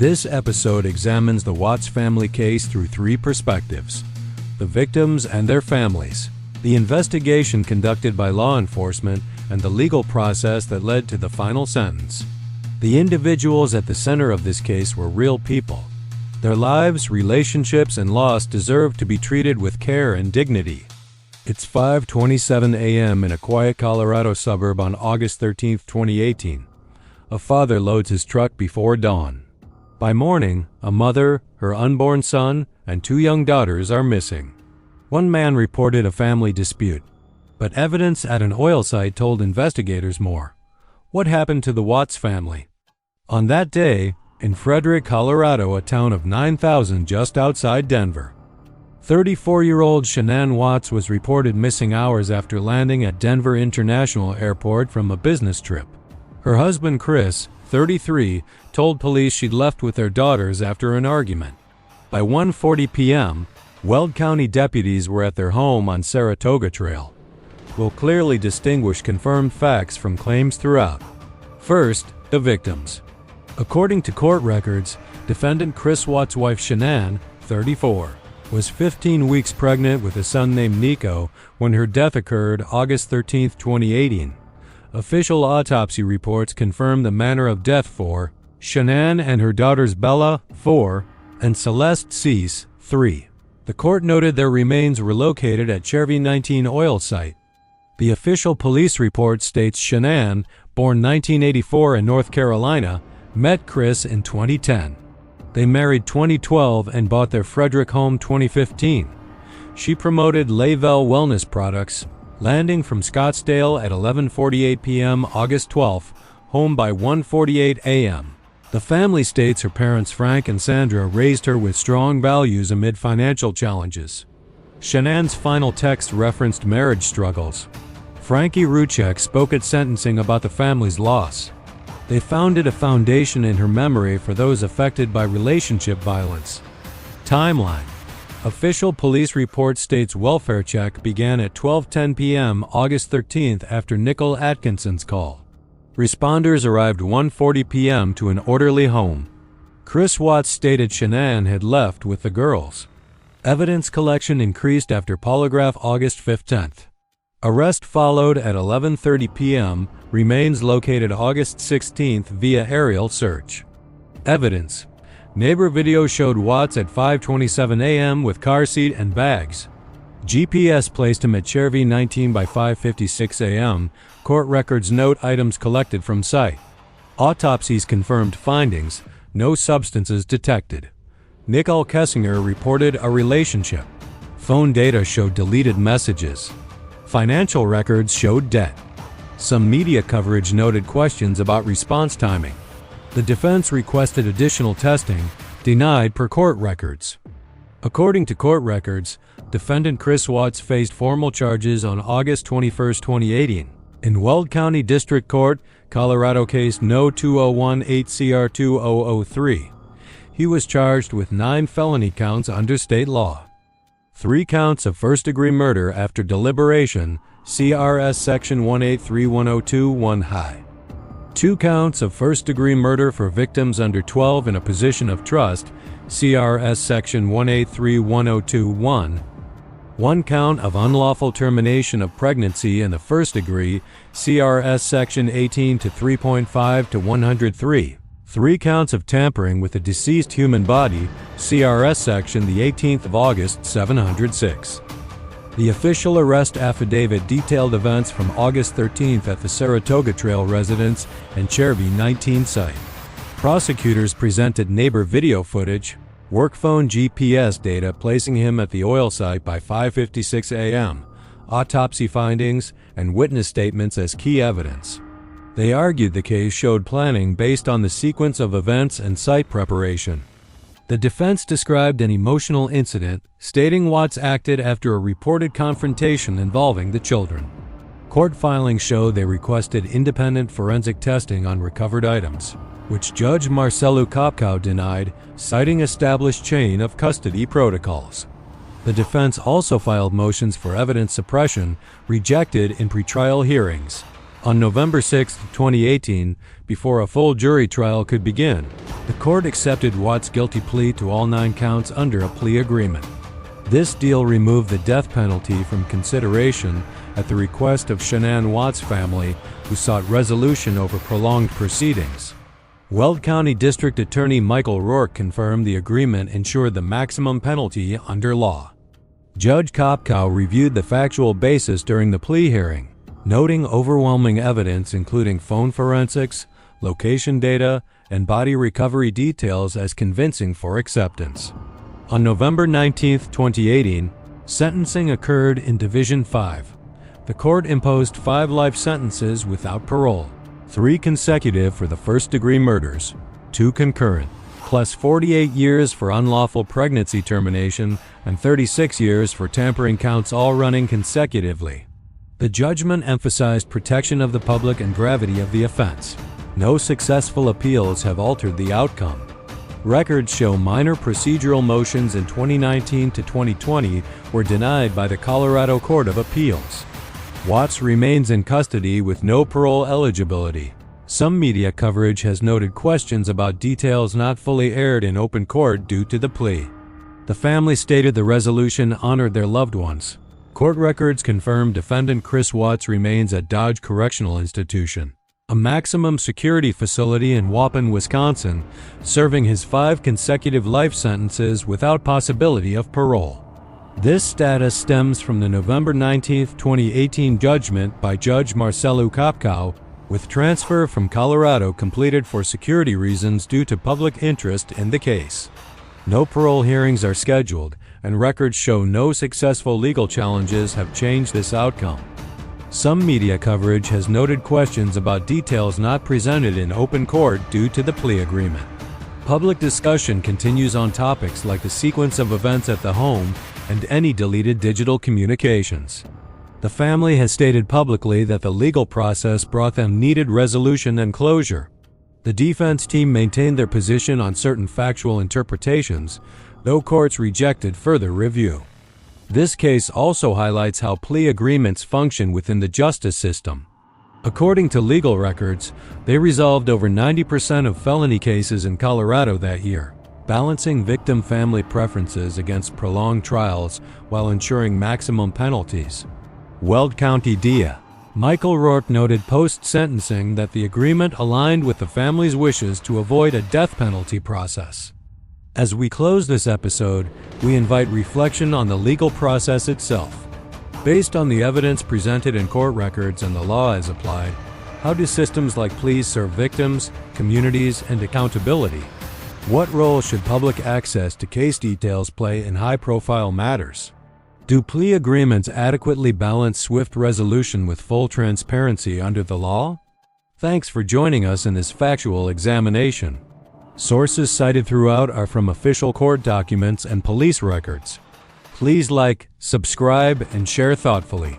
This episode examines the Watts family case through three perspectives: the victims and their families, the investigation conducted by law enforcement, and the legal process that led to the final sentence. The individuals at the center of this case were real people. Their lives, relationships, and loss deserve to be treated with care and dignity. It's 5:27 a.m. in a quiet Colorado suburb on August 13, 2018. A father loads his truck before dawn. By morning, a mother, her unborn son, and two young daughters are missing. One man reported a family dispute, but evidence at an oil site told investigators more. What happened to the Watts family? On that day, in Frederick, Colorado, a town of 9,000 just outside Denver, 34-year-old Shanann Watts was reported missing hours after landing at Denver International Airport from a business trip. Her husband, Chris, 33, told police she'd left with their daughters after an argument. By 1:40 p.m., Weld County deputies were at their home on Saratoga Trail. We'll clearly distinguish confirmed facts from claims throughout. First, the victims. According to court records, defendant Chris Watts' wife Shanann, 34, was 15 weeks pregnant with a son named Nico when her death occurred August 13, 2018. Official autopsy reports confirm the manner of death for Shanann and her daughters Bella, 4, and Celeste Cease, 3. The court noted their remains were located at Chervy 19 oil site. The official police report states Shanann, born 1984 in North Carolina, met Chris in 2010. They married 2012 and bought their Frederick home 2015. She promoted Layvel Wellness Products, landing from Scottsdale at 11:48 p.m. August 12, home by 1:48 a.m. The family states her parents Frank and Sandra raised her with strong values amid financial challenges. Shanann's final text referenced marriage struggles. Frankie Ruchek spoke at sentencing about the family's loss. They founded a foundation in her memory for those affected by relationship violence. Timeline. Official police report states welfare check began at 12:10 p.m. August 13th after Nicole Atkinson's call. Responders arrived 1:40 p.m. to an orderly home. Chris Watts stated Shanann had left with the girls. Evidence collection increased after polygraph August 15th. Arrest followed at 11:30 p.m., remains located August 16th via aerial search. Evidence. Neighbor video showed Watts at 5:27 a.m. with car seat and bags. GPS placed him at Chervy 19 by 5:56 a.m. Court records note items collected from site. Autopsies confirmed findings, no substances detected. Nicole Kessinger reported a relationship. Phone data showed deleted messages. Financial records showed debt. Some media coverage noted questions about response timing. The defense requested additional testing, denied per court records. According to court records, defendant Chris Watts faced formal charges on August 21, 2018. In Weld County District Court, Colorado Case No. 2018-CR2003. He was charged with 9 felony counts under state law. 3 counts of first-degree murder after deliberation, CRS Section 183102(1) high. 2 counts of first-degree murder for victims under 12 in a position of trust, CRS Section 183102(1). 1 count of unlawful termination of pregnancy in the first degree, CRS Section 18 to 3.5 to 103. 3 counts of tampering with a deceased human body, CRS Section the 18th of August 706. The official arrest affidavit detailed events from August 13th at the Saratoga Trail residence and Chervy 19 site. Prosecutors presented neighbor video footage, work phone GPS data placing him at the oil site by 5:56 a.m., autopsy findings, and witness statements as key evidence. They argued the case showed planning based on the sequence of events and site preparation. The defense described an emotional incident, stating Watts acted after a reported confrontation involving the children. Court filings show they requested independent forensic testing on recovered items, which Judge Marcelu Kopkow denied, citing established chain of custody protocols. The defense also filed motions for evidence suppression, rejected in pretrial hearings. On November 6, 2018, before a full jury trial could begin, the court accepted Watts' guilty plea to all 9 counts under a plea agreement. This deal removed the death penalty from consideration at the request of Shanann Watts' family, who sought resolution over prolonged proceedings. Weld County District Attorney Michael Rourke confirmed the agreement ensured the maximum penalty under law. Judge Kopkow reviewed the factual basis during the plea hearing, noting overwhelming evidence including phone forensics, location data, and body recovery details as convincing for acceptance. On November 19, 2018, sentencing occurred in Division 5. The court imposed 5 life sentences without parole, 3 consecutive for the first-degree murders, 2 concurrent, plus 48 years for unlawful pregnancy termination and 36 years for tampering counts, all running consecutively. The judgment emphasized protection of the public and gravity of the offense. No successful appeals have altered the outcome. Records show minor procedural motions in 2019 to 2020 were denied by the Colorado Court of Appeals. Watts remains in custody with no parole eligibility. Some media coverage has noted questions about details not fully aired in open court due to the plea. The family stated the resolution honored their loved ones. Court records confirm defendant Chris Watts remains at Dodge Correctional Institution, a maximum security facility in Waupun, Wisconsin, serving his 5 consecutive life sentences without possibility of parole. This status stems from the November 19, 2018 judgment by Judge Marcelu Kopkow, with transfer from Colorado completed for security reasons due to public interest in the case. No parole hearings are scheduled, and records show no successful legal challenges have changed this outcome. Some media coverage has noted questions about details not presented in open court due to the plea agreement. Public discussion continues on topics like the sequence of events at the home and any deleted digital communications. The family has stated publicly that the legal process brought them needed resolution and closure. The defense team maintained their position on certain factual interpretations, though courts rejected further review. This case also highlights how plea agreements function within the justice system. According to legal records, they resolved over 90% of felony cases in Colorado that year, balancing victim family preferences against prolonged trials while ensuring maximum penalties. Weld County DA Michael Rourke noted post-sentencing that the agreement aligned with the family's wishes to avoid a death penalty process. As we close this episode, we invite reflection on the legal process itself. Based on the evidence presented in court records and the law as applied, how do systems like pleas serve victims, communities, and accountability? What role should public access to case details play in high-profile matters? Do plea agreements adequately balance swift resolution with full transparency under the law? Thanks for joining us in this factual examination. Sources cited throughout are from official court documents and police records. Please like, subscribe, and share thoughtfully.